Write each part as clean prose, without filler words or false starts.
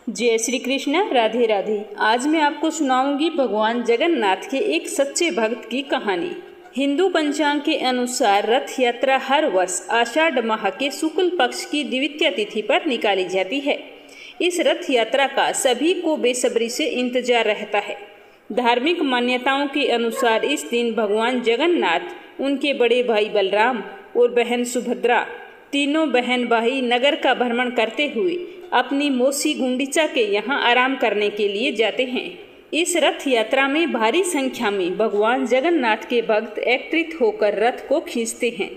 जय श्री कृष्ण। राधे राधे। आज मैं आपको सुनाऊंगी भगवान जगन्नाथ के एक सच्चे भक्त की कहानी। हिंदू पंचांग के अनुसार रथ यात्रा हर वर्ष आषाढ़ माह के शुक्ल पक्ष की द्वितीया तिथि पर निकाली जाती है। इस रथ यात्रा का सभी को बेसब्री से इंतजार रहता है। धार्मिक मान्यताओं के अनुसार इस दिन भगवान जगन्नाथ, उनके बड़े भाई बलराम और बहन सुभद्रा, तीनों बहन भाई नगर का भ्रमण करते हुए अपनी मौसी गुंडीचा के यहाँ आराम करने के लिए जाते हैं। इस रथ यात्रा में भारी संख्या में भगवान जगन्नाथ के भक्त एकत्रित होकर रथ को खींचते हैं।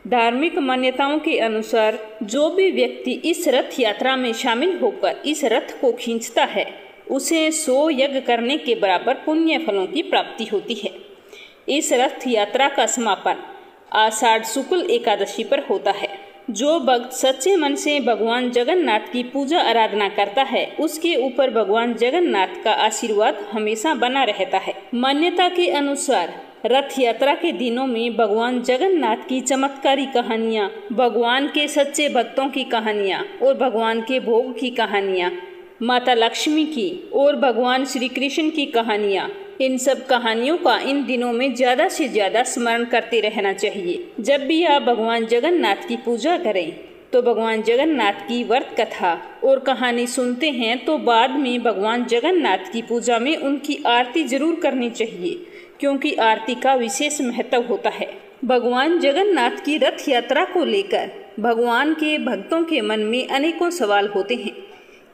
धार्मिक मान्यताओं के अनुसार जो भी व्यक्ति इस रथ यात्रा में शामिल होकर इस रथ को खींचता है, उसे 100 यज्ञ करने के बराबर पुण्य फलों की प्राप्ति होती है। इस रथ यात्रा का समापन आषाढ़ शुक्ल एकादशी पर होता है। जो भक्त सच्चे मन से भगवान जगन्नाथ की पूजा आराधना करता है, उसके ऊपर भगवान जगन्नाथ का आशीर्वाद हमेशा बना रहता है। मान्यता के अनुसार रथ यात्रा के दिनों में भगवान जगन्नाथ की चमत्कारी कहानियाँ, भगवान के सच्चे भक्तों की कहानियाँ और भगवान के भोग की कहानियाँ, माता लक्ष्मी की और भगवान श्री कृष्ण की कहानियाँ, इन सब कहानियों का इन दिनों में ज़्यादा से ज़्यादा स्मरण करते रहना चाहिए। जब भी आप भगवान जगन्नाथ की पूजा करें तो भगवान जगन्नाथ की व्रत कथा और कहानी सुनते हैं तो बाद में भगवान जगन्नाथ की पूजा में उनकी आरती जरूर करनी चाहिए, क्योंकि आरती का विशेष महत्व होता है। भगवान जगन्नाथ की रथ यात्रा को लेकर भगवान के भक्तों के मन में अनेकों सवाल होते हैं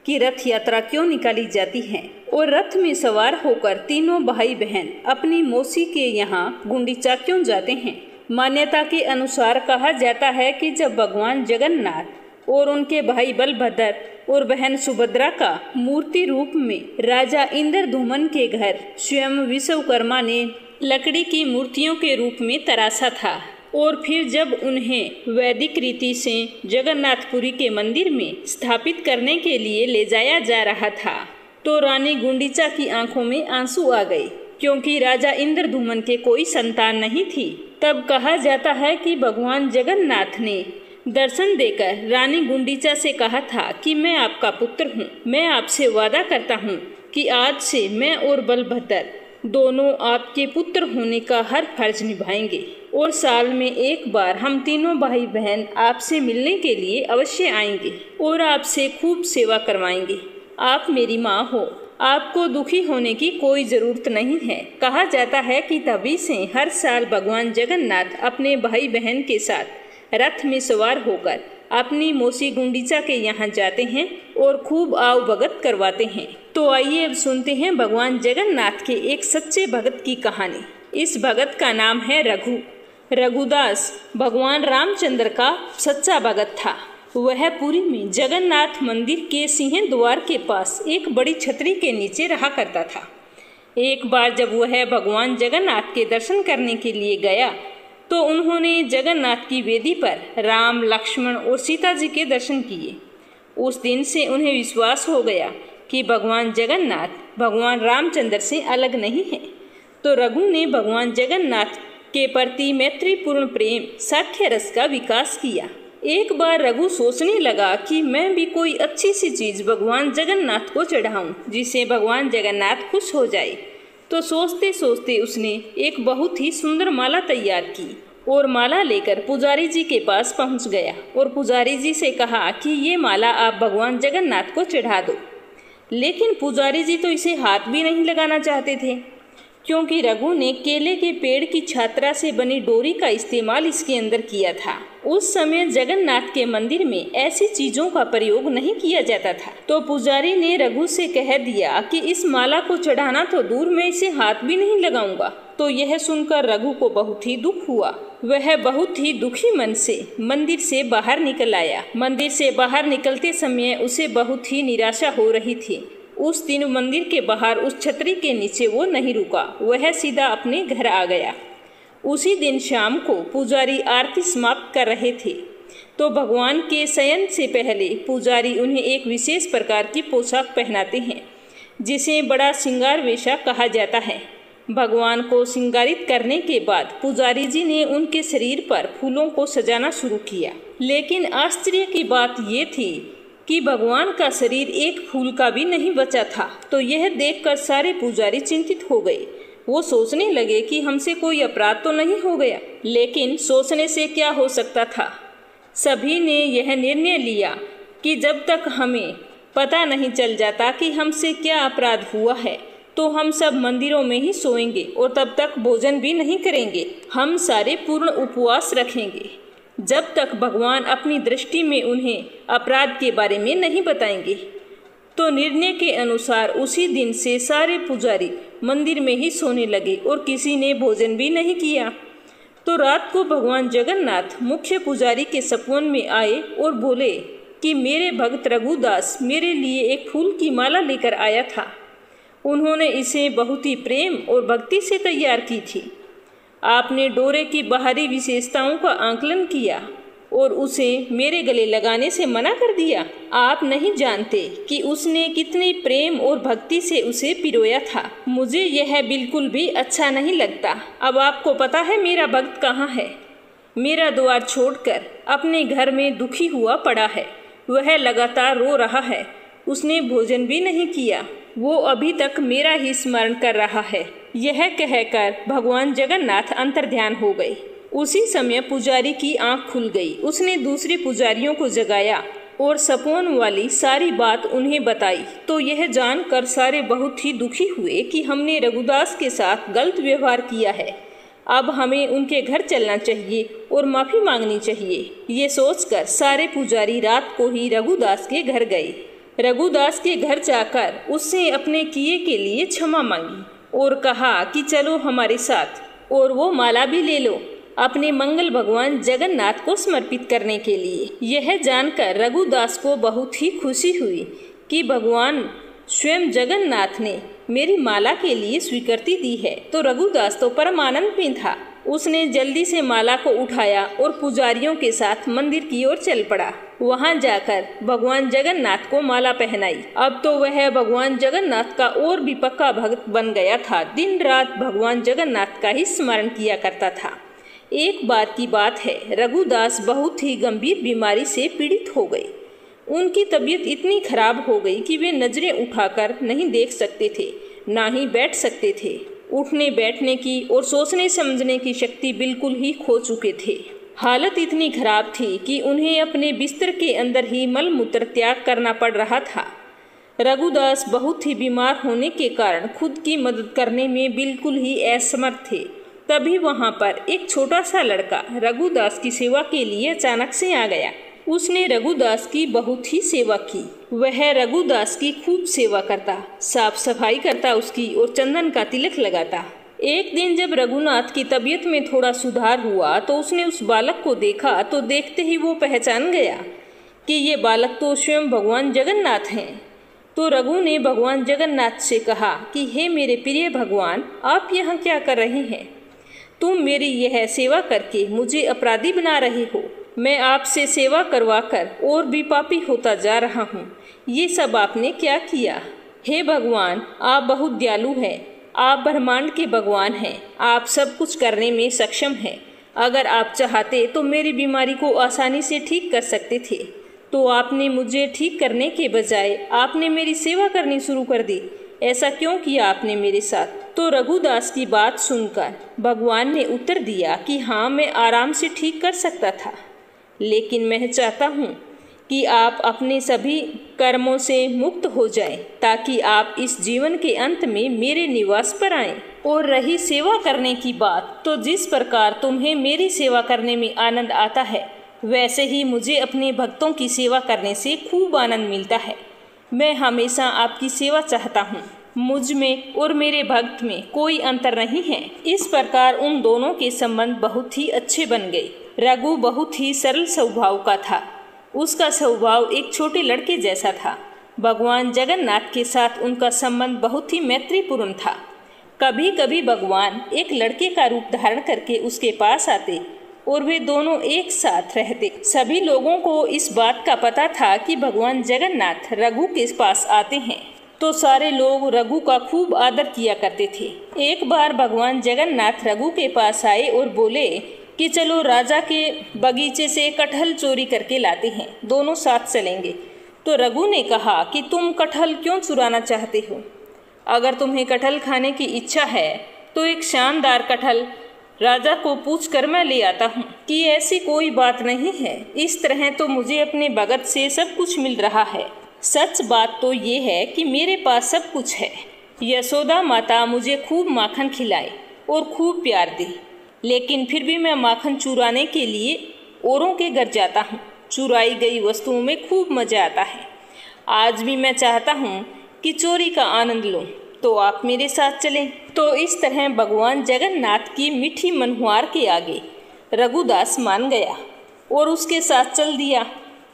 कि रथ यात्रा क्यों निकाली जाती है और रथ में सवार होकर तीनों भाई बहन अपनी मौसी के यहाँ गुंडीचा क्यों जाते हैं। मान्यता के अनुसार कहा जाता है कि जब भगवान जगन्नाथ और उनके भाई बलभद्र और बहन सुभद्रा का मूर्ति रूप में राजा इंद्रद्युम्न के घर स्वयं विश्वकर्मा ने लकड़ी की मूर्तियों के रूप में तराशा था, और फिर जब उन्हें वैदिक रीति से जगन्नाथपुरी के मंदिर में स्थापित करने के लिए ले जाया जा रहा था, तो रानी गुंडीचा की आंखों में आंसू आ गए, क्योंकि राजा इंद्रद्युम्न के कोई संतान नहीं थी। तब कहा जाता है कि भगवान जगन्नाथ ने दर्शन देकर रानी गुंडीचा से कहा था कि मैं आपका पुत्र हूँ, मैं आपसे वादा करता हूँ कि आज से मैं और बलभद्र दोनों आपके पुत्र होने का हर फर्ज निभाएंगे और साल में एक बार हम तीनों भाई बहन आपसे मिलने के लिए अवश्य आएंगे और आपसे खूब सेवा करवाएंगे। आप मेरी माँ हो, आपको दुखी होने की कोई ज़रूरत नहीं है। कहा जाता है कि तभी से हर साल भगवान जगन्नाथ अपने भाई बहन के साथ रथ में सवार होकर अपनी मौसी गुंडीचा के यहाँ जाते हैं और खूब आव भगत करवाते हैं। तो आइए अब सुनते हैं भगवान जगन्नाथ के एक सच्चे भगत की कहानी। इस भगत का नाम है रघु। रघुदास भगवान रामचंद्र का सच्चा भगत था। वह पुरी में जगन्नाथ मंदिर के सिंह द्वार के पास एक बड़ी छतरी के नीचे रहा करता था। एक बार जब वह भगवान जगन्नाथ के दर्शन करने के लिए गया तो उन्होंने जगन्नाथ की वेदी पर राम, लक्ष्मण और सीता जी के दर्शन किए। उस दिन से उन्हें विश्वास हो गया कि भगवान जगन्नाथ भगवान रामचंद्र से अलग नहीं है। तो रघु ने भगवान जगन्नाथ के प्रति मैत्रीपूर्ण प्रेम साख्य रस का विकास किया। एक बार रघु सोचने लगा कि मैं भी कोई अच्छी सी चीज़ भगवान जगन्नाथ को चढ़ाऊं जिससे भगवान जगन्नाथ खुश हो जाए। तो सोचते सोचते उसने एक बहुत ही सुंदर माला तैयार की और माला लेकर पुजारी जी के पास पहुंच गया और पुजारी जी से कहा कि ये माला आप भगवान जगन्नाथ को चढ़ा दो। लेकिन पुजारी जी तो इसे हाथ भी नहीं लगाना चाहते थे, क्योंकि रघु ने केले के पेड़ की छात्रा से बनी डोरी का इस्तेमाल इसके अंदर किया था। उस समय जगन्नाथ के मंदिर में ऐसी चीजों का प्रयोग नहीं किया जाता था। तो पुजारी ने रघु से कह दिया कि इस माला को चढ़ाना तो दूर, मैं इसे हाथ भी नहीं लगाऊंगा। तो यह सुनकर रघु को बहुत ही दुख हुआ। वह बहुत ही दुखी मन से मंदिर से बाहर निकल आया। मंदिर से बाहर निकलते समय उसे बहुत ही निराशा हो रही थी। उस दिन मंदिर के बाहर उस छतरी के नीचे वो नहीं रुका, वह सीधा अपने घर आ गया। उसी दिन शाम को पुजारी आरती समाप्त कर रहे थे तो भगवान के शयन से पहले पुजारी उन्हें एक विशेष प्रकार की पोशाक पहनाते हैं, जिसे बड़ा श्रृंगार वेशा कहा जाता है। भगवान को श्रृंगारित करने के बाद पुजारी जी ने उनके शरीर पर फूलों को सजाना शुरू किया। लेकिन आश्चर्य की बात ये थी कि भगवान का शरीर एक फूल का भी नहीं बचा था। तो यह देखकर सारे पुजारी चिंतित हो गए। वो सोचने लगे कि हमसे कोई अपराध तो नहीं हो गया, लेकिन सोचने से क्या हो सकता था। सभी ने यह निर्णय लिया कि जब तक हमें पता नहीं चल जाता कि हमसे क्या अपराध हुआ है, तो हम सब मंदिरों में ही सोएंगे और तब तक भोजन भी नहीं करेंगे। हम सारे पूर्ण उपवास रखेंगे जब तक भगवान अपनी दृष्टि में उन्हें अपराध के बारे में नहीं बताएंगे। तो निर्णय के अनुसार उसी दिन से सारे पुजारी मंदिर में ही सोने लगे और किसी ने भोजन भी नहीं किया। तो रात को भगवान जगन्नाथ मुख्य पुजारी के सपन में आए और बोले कि मेरे भक्त रघुदास मेरे लिए एक फूल की माला लेकर आया था। उन्होंने इसे बहुत ही प्रेम और भक्ति से तैयार की थी। आपने डोरे की बाहरी विशेषताओं का आकलन किया और उसे मेरे गले लगाने से मना कर दिया। आप नहीं जानते कि उसने कितनी प्रेम और भक्ति से उसे पिरोया था। मुझे यह बिल्कुल भी अच्छा नहीं लगता। अब आपको पता है मेरा भक्त कहाँ है। मेरा द्वार छोड़कर अपने घर में दुखी हुआ पड़ा है। वह लगातार रो रहा है। उसने भोजन भी नहीं किया। वो अभी तक मेरा ही स्मरण कर रहा है। यह कहकर भगवान जगन्नाथ अंतर्ध्यान हो गए। उसी समय पुजारी की आंख खुल गई। उसने दूसरे पुजारियों को जगाया और सपोन वाली सारी बात उन्हें बताई। तो यह जानकर सारे बहुत ही दुखी हुए कि हमने रघुदास के साथ गलत व्यवहार किया है। अब हमें उनके घर चलना चाहिए और माफ़ी मांगनी चाहिए। ये सोचकर सारे पुजारी रात को ही रघुदास के घर गए। रघुदास के घर जाकर उससे अपने किए के लिए क्षमा मांगी और कहा कि चलो हमारे साथ, और वो माला भी ले लो अपने मंगल भगवान जगन्नाथ को समर्पित करने के लिए। यह जानकर रघुदास को बहुत ही खुशी हुई कि भगवान स्वयं जगन्नाथ ने मेरी माला के लिए स्वीकृति दी है। तो रघुदास तो परम आनंद में था। उसने जल्दी से माला को उठाया और पुजारियों के साथ मंदिर की ओर चल पड़ा। वहां जाकर भगवान जगन्नाथ को माला पहनाई। अब तो वह भगवान जगन्नाथ का और भी पक्का भक्त बन गया था। दिन रात भगवान जगन्नाथ का ही स्मरण किया करता था। एक बार की बात है, रघुदास बहुत ही गंभीर बीमारी से पीड़ित हो गए। उनकी तबीयत इतनी खराब हो गई कि वे नजरें उठाकर नहीं देख सकते थे, ना ही बैठ सकते थे। उठने बैठने की और सोचने समझने की शक्ति बिल्कुल ही खो चुके थे। हालत इतनी खराब थी कि उन्हें अपने बिस्तर के अंदर ही मल मूत्र त्याग करना पड़ रहा था। रघुदास बहुत ही बीमार होने के कारण खुद की मदद करने में बिल्कुल ही असमर्थ थे। तभी वहां पर एक छोटा सा लड़का रघुदास की सेवा के लिए अचानक से आ गया। उसने रघुदास की बहुत ही सेवा की। वह रघुदास की खूब सेवा करता, साफ सफाई करता उसकी और चंदन का तिलक लगाता। एक दिन जब रघुनाथ की तबीयत में थोड़ा सुधार हुआ तो उसने उस बालक को देखा। तो देखते ही वो पहचान गया कि ये बालक तो स्वयं भगवान जगन्नाथ हैं। तो रघु ने भगवान जगन्नाथ से कहा कि हे मेरे प्रिय भगवान, आप यहाँ क्या कर रहे हैं? तुम मेरी यह सेवा करके मुझे अपराधी बना रहे हो। मैं आपसे सेवा करवाकर और भी पापी होता जा रहा हूँ। ये सब आपने क्या किया? हे भगवान, आप बहुत दयालु हैं। आप ब्रह्मांड के भगवान हैं। आप सब कुछ करने में सक्षम हैं। अगर आप चाहते तो मेरी बीमारी को आसानी से ठीक कर सकते थे। तो आपने मुझे ठीक करने के बजाय आपने मेरी सेवा करनी शुरू कर दी। ऐसा क्यों किया आपने मेरे साथ? तो रघुदास की बात सुनकर भगवान ने उत्तर दिया कि हाँ, मैं आराम से ठीक कर सकता था, लेकिन मैं चाहता हूँ कि आप अपने सभी कर्मों से मुक्त हो जाएं, ताकि आप इस जीवन के अंत में मेरे निवास पर आएं। और रही सेवा करने की बात, तो जिस प्रकार तुम्हें मेरी सेवा करने में आनंद आता है, वैसे ही मुझे अपने भक्तों की सेवा करने से खूब आनंद मिलता है। मैं हमेशा आपकी सेवा चाहता हूँ। मुझ में और मेरे भक्त में कोई अंतर नहीं है। इस प्रकार उन दोनों के संबंध बहुत ही अच्छे बन गए। रघु बहुत ही सरल स्वभाव का था। उसका स्वभाव एक छोटे लड़के जैसा था। भगवान जगन्नाथ के साथ उनका संबंध बहुत ही मैत्रीपूर्ण था। कभी कभी भगवान एक लड़के का रूप धारण करके उसके पास आते और वे दोनों एक साथ रहते। सभी लोगों को इस बात का पता था कि भगवान जगन्नाथ रघु के पास आते हैं, तो सारे लोग रघु का खूब आदर किया करते थे। एक बार भगवान जगन्नाथ रघु के पास आए और बोले कि चलो राजा के बगीचे से कटहल चोरी करके लाते हैं, दोनों साथ चलेंगे। तो रघु ने कहा कि तुम कटहल क्यों चुराना चाहते हो? अगर तुम्हें कटहल खाने की इच्छा है तो एक शानदार कटहल राजा को पूछकर मैं ले आता हूँ। कि ऐसी कोई बात नहीं है, इस तरह तो मुझे अपने भगत से सब कुछ मिल रहा है। सच बात तो ये है कि मेरे पास सब कुछ है। यशोदा माता मुझे खूब माखन खिलाए और खूब प्यार दी, लेकिन फिर भी मैं माखन चुराने के लिए औरों के घर जाता हूँ। चुराई गई वस्तुओं में खूब मजा आता है। आज भी मैं चाहता हूँ कि चोरी का आनंद लूँ, तो आप मेरे साथ चलें। तो इस तरह भगवान जगन्नाथ की मीठी मनहुआर के आगे रघुदास मान गया और उसके साथ चल दिया।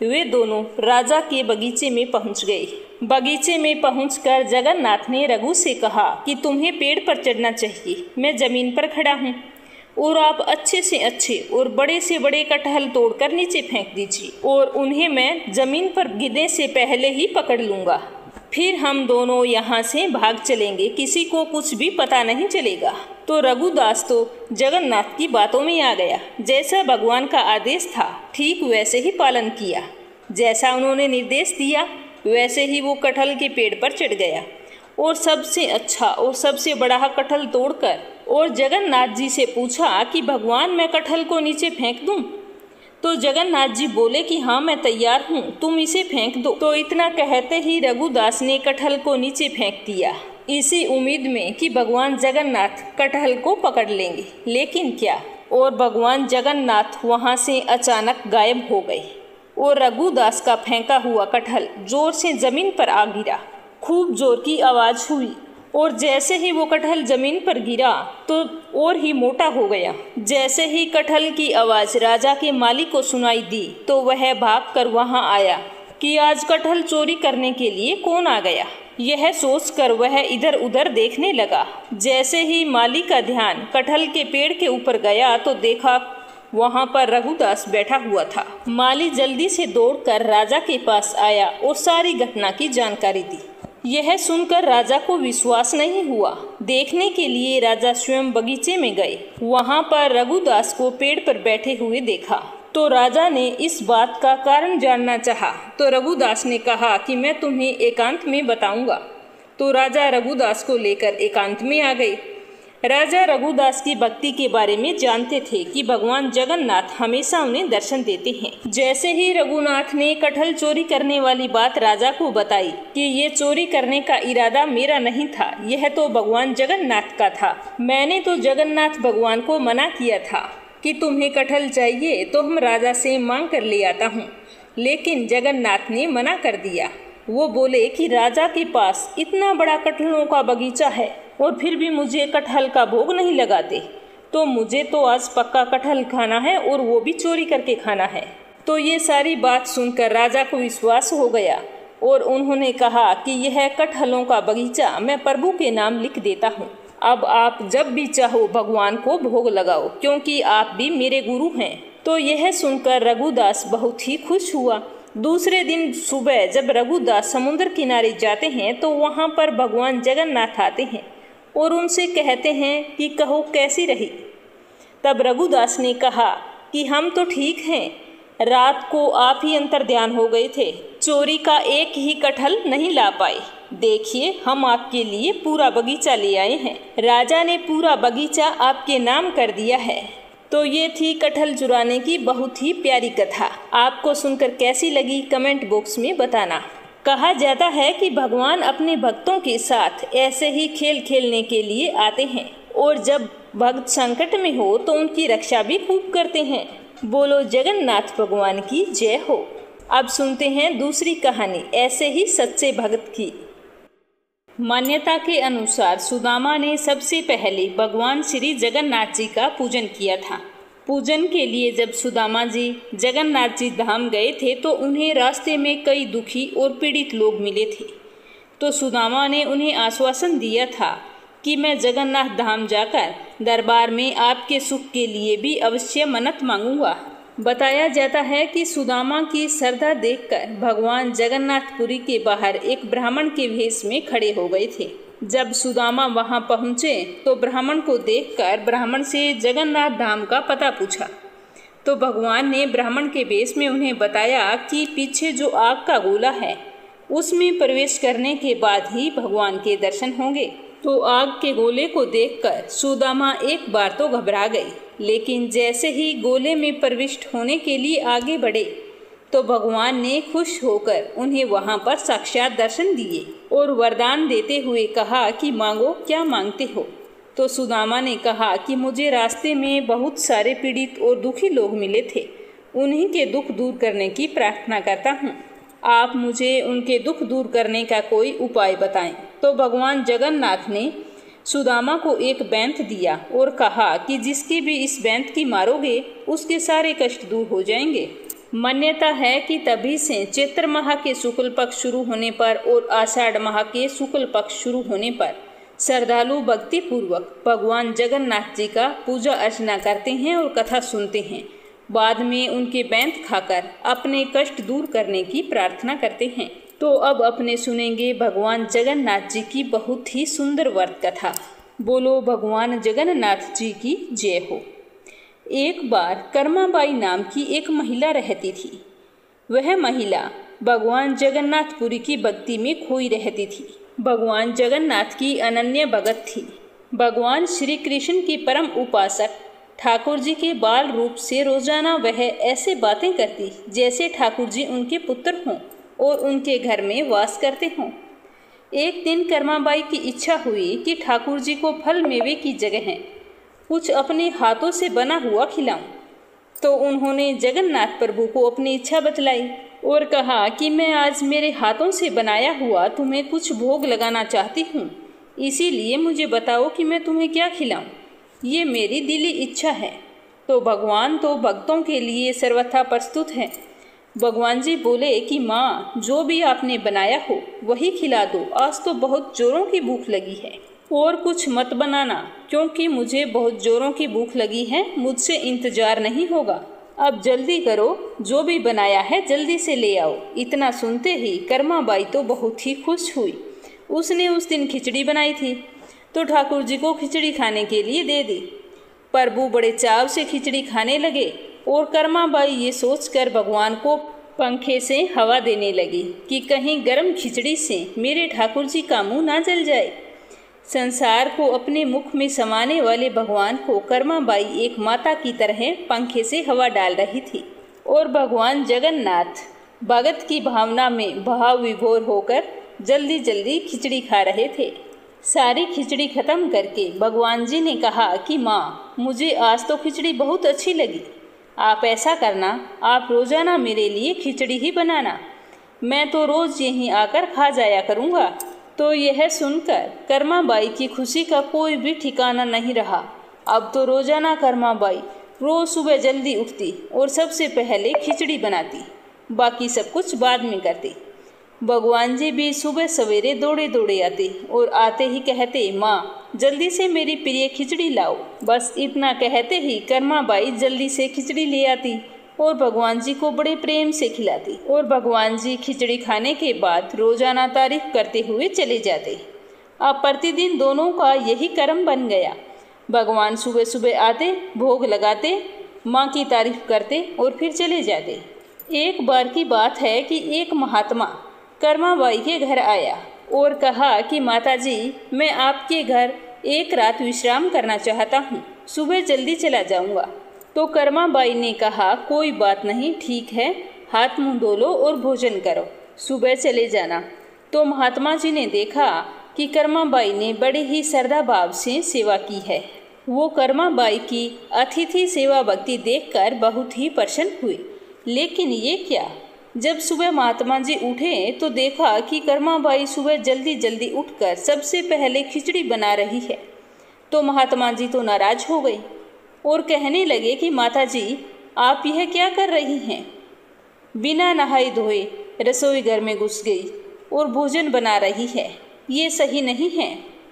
वे दोनों राजा के बगीचे में पहुंच गए। बगीचे में पहुंचकर जगन्नाथ ने रघु से कहा कि तुम्हें पेड़ पर चढ़ना चाहिए, मैं जमीन पर खड़ा हूँ और आप अच्छे से अच्छे और बड़े से बड़े कटहल तोड़कर नीचे फेंक दीजिए और उन्हें मैं जमीन पर गिरने से पहले ही पकड़ लूँगा। फिर हम दोनों यहाँ से भाग चलेंगे, किसी को कुछ भी पता नहीं चलेगा। तो रघुदास तो जगन्नाथ की बातों में आ गया। जैसा भगवान का आदेश था ठीक वैसे ही पालन किया। जैसा उन्होंने निर्देश दिया वैसे ही वो कटहल के पेड़ पर चढ़ गया और सबसे अच्छा और सबसे बड़ा कटहल तोड़कर और जगन्नाथ जी से पूछा कि भगवान मैं कटहल को नीचे फेंक दूं? तो जगन्नाथ जी बोले कि हाँ मैं तैयार हूँ, तुम इसे फेंक दो। तो इतना कहते ही रघुदास ने कटहल को नीचे फेंक दिया, इसी उम्मीद में कि भगवान जगन्नाथ कटहल को पकड़ लेंगे। लेकिन क्या, और भगवान जगन्नाथ वहाँ से अचानक गायब हो गए और रघुदास का फेंका हुआ कटहल जोर से जमीन पर आ गिरा। खूब जोर की आवाज़ हुई और जैसे ही वो कटहल जमीन पर गिरा तो और ही मोटा हो गया। जैसे ही कटहल की आवाज़ राजा के माली को सुनाई दी तो वह भागकर वहां आया कि आज कटहल चोरी करने के लिए कौन आ गया। यह सोचकर वह इधर उधर देखने लगा। जैसे ही माली का ध्यान कटहल के पेड़ के ऊपर गया तो देखा वहां पर रघुदास बैठा हुआ था। माली जल्दी से दौड़कर राजा के पास आया और सारी घटना की जानकारी दी। यह सुनकर राजा को विश्वास नहीं हुआ। देखने के लिए राजा स्वयं बगीचे में गए। वहां पर रघुदास को पेड़ पर बैठे हुए देखा तो राजा ने इस बात का कारण जानना चाहा। तो रघुदास ने कहा कि मैं तुम्हें एकांत में बताऊंगा। तो राजा रघुदास को लेकर एकांत में आ गए। राजा रघुदास की भक्ति के बारे में जानते थे कि भगवान जगन्नाथ हमेशा उन्हें दर्शन देते हैं। जैसे ही रघुनाथ ने कटहल चोरी करने वाली बात राजा को बताई कि ये चोरी करने का इरादा मेरा नहीं था, यह तो भगवान जगन्नाथ का था। मैंने तो जगन्नाथ भगवान को मना किया था कि तुम्हें कटहल चाहिए तो हम राजा से मांग कर ले आता हूँ, लेकिन जगन्नाथ ने मना कर दिया। वो बोले कि राजा के पास इतना बड़ा कटहलों का बगीचा है और फिर भी मुझे कटहल का भोग नहीं लगाते, तो मुझे तो आज पक्का कटहल खाना है और वो भी चोरी करके खाना है। तो ये सारी बात सुनकर राजा को विश्वास हो गया और उन्होंने कहा कि यह कटहलों का बगीचा मैं प्रभु के नाम लिख देता हूँ। अब आप जब भी चाहो भगवान को भोग लगाओ, क्योंकि आप भी मेरे गुरु हैं। तो यह सुनकर रघुदास बहुत ही खुश हुआ। दूसरे दिन सुबह जब रघुदास समुद्र किनारे जाते हैं तो वहाँ पर भगवान जगन्नाथ आते हैं और उनसे कहते हैं कि कहो कैसी रही। तब रघुदास ने कहा कि हम तो ठीक हैं, रात को आप ही अंतर्ध्यान हो गए थे, चोरी का एक ही कटहल नहीं ला पाए। देखिए हम आपके लिए पूरा बगीचा ले आए हैं। राजा ने पूरा बगीचा आपके नाम कर दिया है। तो ये थी कटहल चुराने की बहुत ही प्यारी कथा। आपको सुनकर कैसी लगी कमेंट बॉक्स में बताना। कहा जाता है कि भगवान अपने भक्तों के साथ ऐसे ही खेल खेलने के लिए आते हैं और जब भक्त संकट में हो तो उनकी रक्षा भी खूब करते हैं। बोलो जगन्नाथ भगवान की जय हो। अब सुनते हैं दूसरी कहानी ऐसे ही सच्चे भक्त की। मान्यता के अनुसार सुदामा ने सबसे पहले भगवान श्री जगन्नाथ जी का पूजन किया था। पूजन के लिए जब सुदामा जी जगन्नाथ जी धाम गए थे तो उन्हें रास्ते में कई दुखी और पीड़ित लोग मिले थे। तो सुदामा ने उन्हें आश्वासन दिया था कि मैं जगन्नाथ धाम जाकर दरबार में आपके सुख के लिए भी अवश्य मन्नत मांगूंगा। बताया जाता है कि सुदामा की श्रद्धा देखकर भगवान जगन्नाथपुरी के बाहर एक ब्राह्मण के वेश में खड़े हो गए थे। जब सुदामा वहां पहुंचे तो ब्राह्मण को देखकर ब्राह्मण से जगन्नाथ धाम का पता पूछा। तो भगवान ने ब्राह्मण के वेश में उन्हें बताया कि पीछे जो आग का गोला है उसमें प्रवेश करने के बाद ही भगवान के दर्शन होंगे। तो आग के गोले को देखकर सुदामा एक बार तो घबरा गई, लेकिन जैसे ही गोले में प्रविष्ट होने के लिए आगे बढ़े तो भगवान ने खुश होकर उन्हें वहां पर साक्षात दर्शन दिए और वरदान देते हुए कहा कि मांगो, क्या मांगते हो। तो सुदामा ने कहा कि मुझे रास्ते में बहुत सारे पीड़ित और दुखी लोग मिले थे, उन्हीं के दुख दूर करने की प्रार्थना करता हूँ। आप मुझे उनके दुख दूर करने का कोई उपाय बताएं। तो भगवान जगन्नाथ ने सुदामा को एक बैंत दिया और कहा कि जिसके भी इस बैंत की मारोगे उसके सारे कष्ट दूर हो जाएंगे। मान्यता है कि तभी से चैत्र माह के शुक्ल पक्ष शुरू होने पर और आषाढ़ माह के शुक्ल पक्ष शुरू होने पर श्रद्धालु भक्ति पूर्वक भगवान जगन्नाथ जी का पूजा अर्चना करते हैं और कथा सुनते हैं। बाद में उनके बैंत खाकर अपने कष्ट दूर करने की प्रार्थना करते हैं। तो अब अपने सुनेंगे भगवान जगन्नाथ जी की बहुत ही सुंदर व्रत कथा। बोलो भगवान जगन्नाथ जी की जय हो। एक बार कर्माबाई नाम की एक महिला रहती थी। वह महिला भगवान जगन्नाथपुरी की भक्ति में खोई रहती थी। भगवान जगन्नाथ की अनन्य भगत थी। भगवान श्री कृष्ण की परम उपासक ठाकुर जी के बाल रूप से रोजाना वह ऐसे बातें करती जैसे ठाकुर जी उनके पुत्र हों और उनके घर में वास करते हों। एक दिन कर्माबाई की इच्छा हुई कि ठाकुर जी को फल मेवे की जगह कुछ अपने हाथों से बना हुआ खिलाऊं। तो उन्होंने जगन्नाथ प्रभु को अपनी इच्छा बतलाई और कहा कि मैं आज मेरे हाथों से बनाया हुआ तुम्हें कुछ भोग लगाना चाहती हूँ, इसीलिए मुझे बताओ कि मैं तुम्हें क्या खिलाऊं। ये मेरी दिली इच्छा है। तो भगवान तो भक्तों के लिए सर्वथा प्रस्तुत है। भगवान जी बोले कि माँ, जो भी आपने बनाया हो वही खिला दो, आज तो बहुत जोरों की भूख लगी है। और कुछ मत बनाना, क्योंकि मुझे बहुत जोरों की भूख लगी है, मुझसे इंतजार नहीं होगा। अब जल्दी करो, जो भी बनाया है जल्दी से ले आओ। इतना सुनते ही कर्माबाई तो बहुत ही खुश हुई। उसने उस दिन खिचड़ी बनाई थी तो ठाकुर जी को खिचड़ी खाने के लिए दे दी। प्रभु बड़े चाव से खिचड़ी खाने लगे और कर्माबाई ये सोचकर भगवान को पंखे से हवा देने लगी कि कहीं गर्म खिचड़ी से मेरे ठाकुर जी का मुंह ना जल जाए। संसार को अपने मुख में समाने वाले भगवान को कर्माबाई एक माता की तरह पंखे से हवा डाल रही थी और भगवान जगन्नाथ भगत की भावना में भाव विभोर होकर जल्दी जल्दी खिचड़ी खा रहे थे। सारी खिचड़ी खत्म करके भगवान जी ने कहा कि माँ, मुझे आज तो खिचड़ी बहुत अच्छी लगी। आप ऐसा करना, आप रोजाना मेरे लिए खिचड़ी ही बनाना, मैं तो रोज यहीं आकर खा जाया करूँगा। तो यह सुनकर कर्माबाई की खुशी का कोई भी ठिकाना नहीं रहा। अब तो रोजाना कर्माबाई रोज सुबह जल्दी उठती और सबसे पहले खिचड़ी बनाती, बाकी सब कुछ बाद में करती। भगवान जी भी सुबह सवेरे दौड़े दौड़े आते और आते ही कहते, माँ, जल्दी से मेरी प्रिय खिचड़ी लाओ। बस इतना कहते ही कर्माबाई जल्दी से खिचड़ी ले आती और भगवान जी को बड़े प्रेम से खिलाती और भगवान जी खिचड़ी खाने के बाद रोजाना तारीफ करते हुए चले जाते। अब प्रतिदिन दोनों का यही कर्म बन गया। भगवान सुबह सुबह आते, भोग लगाते, माँ की तारीफ करते और फिर चले जाते। एक बार की बात है कि एक महात्मा कर्माबाई के घर आया और कहा कि माताजी, मैं आपके घर एक रात विश्राम करना चाहता हूँ, सुबह जल्दी चला जाऊँगा। तो कर्माबाई ने कहा, कोई बात नहीं, ठीक है, हाथ मुंह धो लो और भोजन करो, सुबह चले जाना। तो महात्मा जी ने देखा कि कर्माबाई ने बड़े ही श्रद्धा भाव से सेवा की है। वो कर्माबाई की अतिथि सेवा भक्ति देखकर बहुत ही प्रसन्न हुई। लेकिन ये क्या, जब सुबह महात्मा जी उठे तो देखा कि कर्माबाई सुबह जल्दी जल्दी उठकर सबसे पहले खिचड़ी बना रही है। तो महात्मा जी तो नाराज हो गई और कहने लगे कि माताजी, आप यह क्या कर रही हैं? बिना नहाए धोए रसोई घर में घुस गई और भोजन बना रही है, ये सही नहीं है।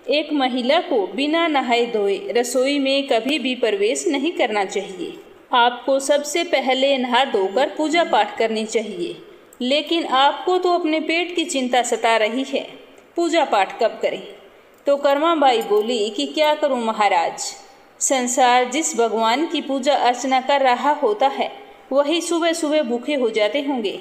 एक महिला को बिना नहाए धोए रसोई में कभी भी प्रवेश नहीं करना चाहिए। आपको सबसे पहले नहा धोकर पूजा पाठ करनी चाहिए, लेकिन आपको तो अपने पेट की चिंता सता रही है, पूजा पाठ कब करें? तो कर्माबाई बोली कि क्या करूं महाराज, संसार जिस भगवान की पूजा अर्चना कर रहा होता है वही सुबह सुबह भूखे हो जाते होंगे।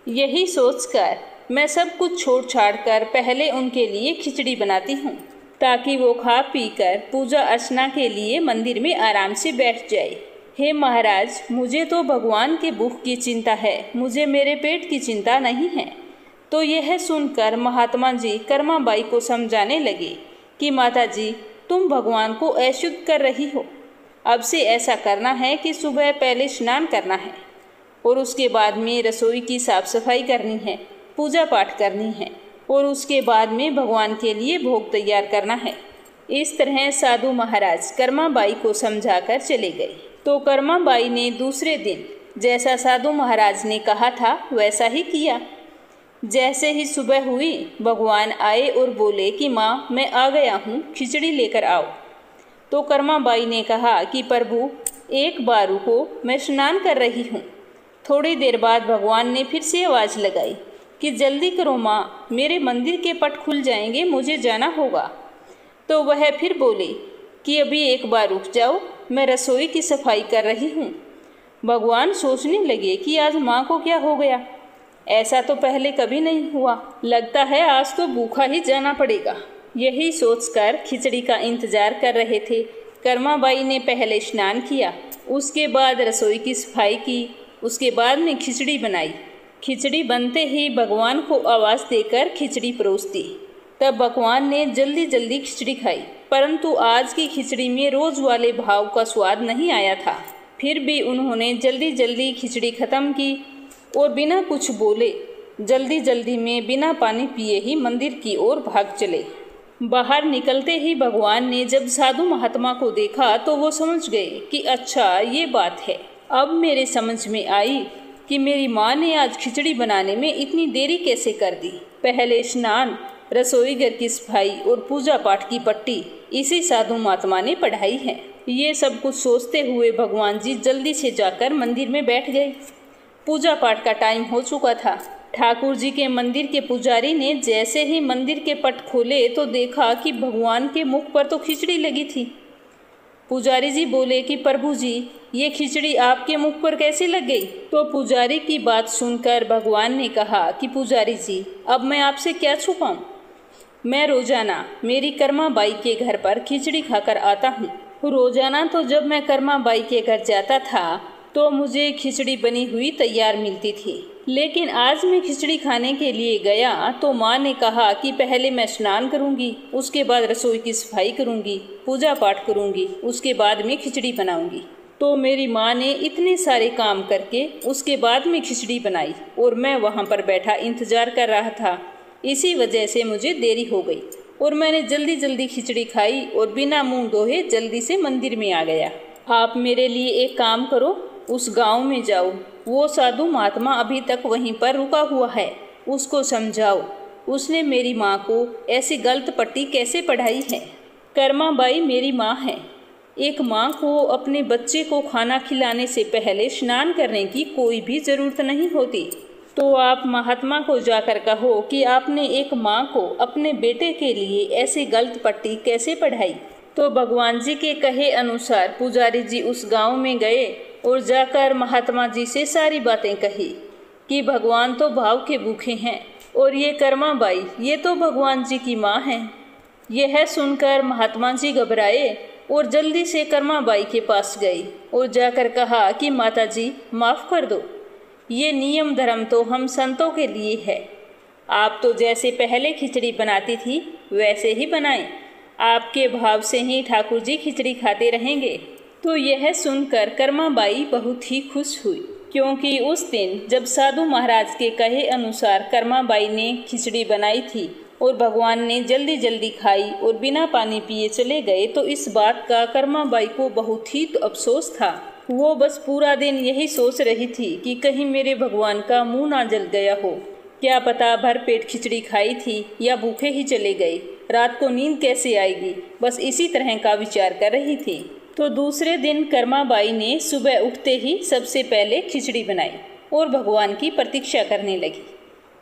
यही सोचकर मैं सब कुछ छोड़ छाड़ कर पहले उनके लिए खिचड़ी बनाती हूँ ताकि वो खा पी कर पूजा अर्चना के लिए मंदिर में आराम से बैठ जाए। हे महाराज, मुझे तो भगवान के भूख की चिंता है, मुझे मेरे पेट की चिंता नहीं है। तो यह सुनकर महात्मा जी कर्माबाई को समझाने लगे कि माता जी, तुम भगवान को अशुद्ध कर रही हो। अब से ऐसा करना है कि सुबह पहले स्नान करना है और उसके बाद में रसोई की साफ सफाई करनी है, पूजा पाठ करनी है और उसके बाद में भगवान के लिए भोग तैयार करना है। इस तरह साधु महाराज कर्माबाई को समझाकर चले गए। तो कर्माबाई ने दूसरे दिन जैसा साधु महाराज ने कहा था वैसा ही किया। जैसे ही सुबह हुई भगवान आए और बोले कि माँ, मैं आ गया हूँ, खिचड़ी लेकर आओ। तो कर्माबाई ने कहा कि प्रभु, एक बार रुको, मैं स्नान कर रही हूँ। थोड़ी देर बाद भगवान ने फिर से आवाज़ लगाई कि जल्दी करो माँ, मेरे मंदिर के पट खुल जाएंगे, मुझे जाना होगा। तो वह फिर बोले कि अभी एक बार रुक जाओ, मैं रसोई की सफाई कर रही हूँ। भगवान सोचने लगे कि आज माँ को क्या हो गया, ऐसा तो पहले कभी नहीं हुआ, लगता है आज तो भूखा ही जाना पड़ेगा। यही सोचकर खिचड़ी का इंतजार कर रहे थे। कर्माबाई ने पहले स्नान किया, उसके बाद रसोई की सफाई की, उसके बाद में खिचड़ी बनाई। खिचड़ी बनते ही भगवान को आवाज़ देकर खिचड़ी परोस दी। तब भगवान ने जल्दी जल्दी खिचड़ी खाई, परंतु आज की खिचड़ी में रोज वाले भाव का स्वाद नहीं आया था। फिर भी उन्होंने जल्दी जल्दी खिचड़ी खत्म की और बिना कुछ बोले जल्दी जल्दी में बिना पानी पिए ही मंदिर की ओर भाग चले। बाहर निकलते ही भगवान ने जब साधु महात्मा को देखा तो वो समझ गए कि अच्छा ये बात है। अब मेरे समझ में आई कि मेरी माँ ने आज खिचड़ी बनाने में इतनी देरी कैसे कर दी। पहले स्नान, रसोई घर की सफाई और पूजा पाठ की पट्टी इसी साधु महात्मा ने पढ़ाई है। ये सब कुछ सोचते हुए भगवान जी जल्दी से जाकर मंदिर में बैठ गए। पूजा पाठ का टाइम हो चुका था। ठाकुर जी के मंदिर के पुजारी ने जैसे ही मंदिर के पट खोले तो देखा कि भगवान के मुख पर तो खिचड़ी लगी थी। पुजारी जी बोले कि प्रभु जी, ये खिचड़ी आपके मुख पर कैसे लग गई? तो पुजारी की बात सुनकर भगवान ने कहा कि पुजारी जी, अब मैं आपसे क्या छुपाऊं? मैं रोजाना मेरी कर्माबाई के घर पर खिचड़ी खाकर आता हूँ। रोजाना तो जब मैं कर्माबाई के घर जाता था तो मुझे खिचड़ी बनी हुई तैयार मिलती थी, लेकिन आज मैं खिचड़ी खाने के लिए गया तो माँ ने कहा कि पहले मैं स्नान करूँगी, उसके बाद रसोई की सफाई करूँगी, पूजा पाठ करूँगी, उसके बाद में खिचड़ी बनाऊँगी। तो मेरी माँ ने इतने सारे काम करके उसके बाद में खिचड़ी बनाई और मैं वहाँ पर बैठा इंतज़ार कर रहा था। इसी वजह से मुझे देरी हो गई और मैंने जल्दी जल्दी खिचड़ी खाई और बिना मुँह धोए जल्दी से मंदिर में आ गया। आप मेरे लिए एक काम करो, उस गांव में जाओ, वो साधु महात्मा अभी तक वहीं पर रुका हुआ है, उसको समझाओ उसने मेरी माँ को ऐसी गलत पट्टी कैसे पढ़ाई है। कर्माबाई मेरी माँ है। एक माँ को अपने बच्चे को खाना खिलाने से पहले स्नान करने की कोई भी ज़रूरत नहीं होती। तो आप महात्मा को जाकर कहो कि आपने एक माँ को अपने बेटे के लिए ऐसी गलत पट्टी कैसे पढ़ाई। तो भगवान जी के कहे अनुसार पुजारी जी उस गांव में गए और जाकर महात्मा जी से सारी बातें कही कि भगवान तो भाव के भूखे हैं और ये कर्माबाई ये तो भगवान जी की माँ हैं। यह सुनकर महात्मा जी घबराए और जल्दी से कर्माबाई के पास गए और जाकर कहा कि माता जी माफ़ कर दो, ये नियम धर्म तो हम संतों के लिए है। आप तो जैसे पहले खिचड़ी बनाती थी वैसे ही बनाएं, आपके भाव से ही ठाकुर जी खिचड़ी खाते रहेंगे। तो यह सुनकर कर्माबाई बहुत ही खुश हुई, क्योंकि उस दिन जब साधु महाराज के कहे अनुसार कर्माबाई ने खिचड़ी बनाई थी और भगवान ने जल्दी जल्दी खाई और बिना पानी पिए चले गए, तो इस बात का कर्माबाई को बहुत ही तो अफसोस था। वो बस पूरा दिन यही सोच रही थी कि कहीं मेरे भगवान का मुंह ना जल गया हो, क्या पता भर पेट खिचड़ी खाई थी या भूखे ही चले गए, रात को नींद कैसे आएगी, बस इसी तरह का विचार कर रही थी। तो दूसरे दिन कर्माबाई ने सुबह उठते ही सबसे पहले खिचड़ी बनाई और भगवान की प्रतीक्षा करने लगी।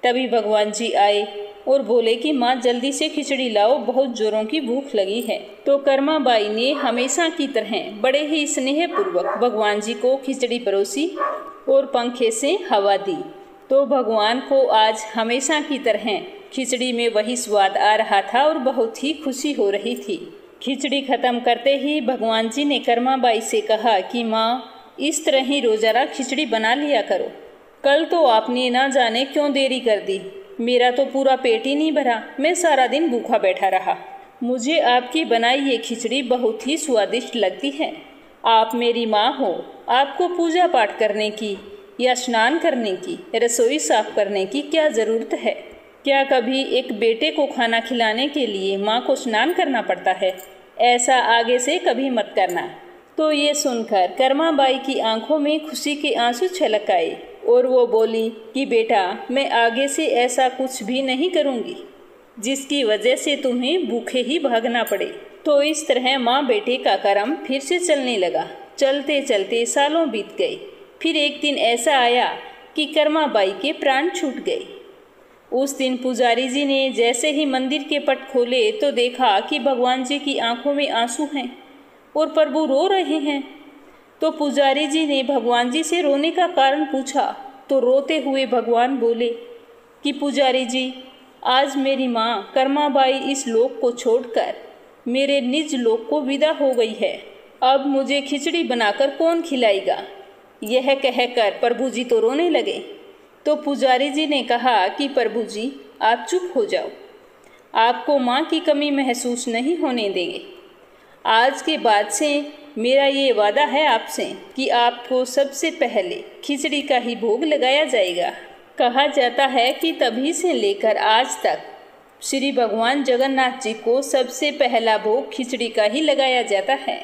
तभी भगवान जी आए और बोले कि माँ जल्दी से खिचड़ी लाओ, बहुत जोरों की भूख लगी है। तो कर्मा बाई ने हमेशा की तरह बड़े ही स्नेहपूर्वक भगवान जी को खिचड़ी परोसी और पंखे से हवा दी। तो भगवान को आज हमेशा की तरह खिचड़ी में वही स्वाद आ रहा था और बहुत ही खुशी हो रही थी। खिचड़ी खत्म करते ही भगवान जी ने कर्मा बाई से कहा कि माँ, इस तरह ही रोजाना खिचड़ी बना लिया करो। कल तो आपने ना जाने क्यों देरी कर दी, मेरा तो पूरा पेट ही नहीं भरा, मैं सारा दिन भूखा बैठा रहा। मुझे आपकी बनाई ये खिचड़ी बहुत ही स्वादिष्ट लगती है। आप मेरी माँ हो, आपको पूजा पाठ करने की या स्नान करने की, रसोई साफ करने की क्या ज़रूरत है? क्या कभी एक बेटे को खाना खिलाने के लिए माँ को स्नान करना पड़ता है? ऐसा आगे से कभी मत करना। तो ये सुनकर कर्मा बाई की आंखों में खुशी के आंसू छलक आए और वो बोली कि बेटा, मैं आगे से ऐसा कुछ भी नहीं करूँगी जिसकी वजह से तुम्हें भूखे ही भागना पड़े। तो इस तरह माँ बेटे का कर्म फिर से चलने लगा। चलते चलते सालों बीत गए। फिर एक दिन ऐसा आया कि कर्मा बाई के प्राण छूट गए। उस दिन पुजारी जी ने जैसे ही मंदिर के पट खोले तो देखा कि भगवान जी की आंखों में आंसू हैं और प्रभु रो रहे हैं। तो पुजारी जी ने भगवान जी से रोने का कारण पूछा तो रोते हुए भगवान बोले कि पुजारी जी, आज मेरी माँ कर्मा बाई इस लोक को छोड़कर मेरे निज लोक को विदा हो गई है। अब मुझे खिचड़ी बनाकर कौन खिलाएगा? यह कहकर प्रभु जी तो रोने लगे। तो पुजारी जी ने कहा कि प्रभु जी, आप चुप हो जाओ, आपको माँ की कमी महसूस नहीं होने देंगे। आज के बाद से मेरा ये वादा है आपसे कि आपको सबसे पहले खिचड़ी का ही भोग लगाया जाएगा। कहा जाता है कि तभी से लेकर आज तक श्री भगवान जगन्नाथ जी को सबसे पहला भोग खिचड़ी का ही लगाया जाता है।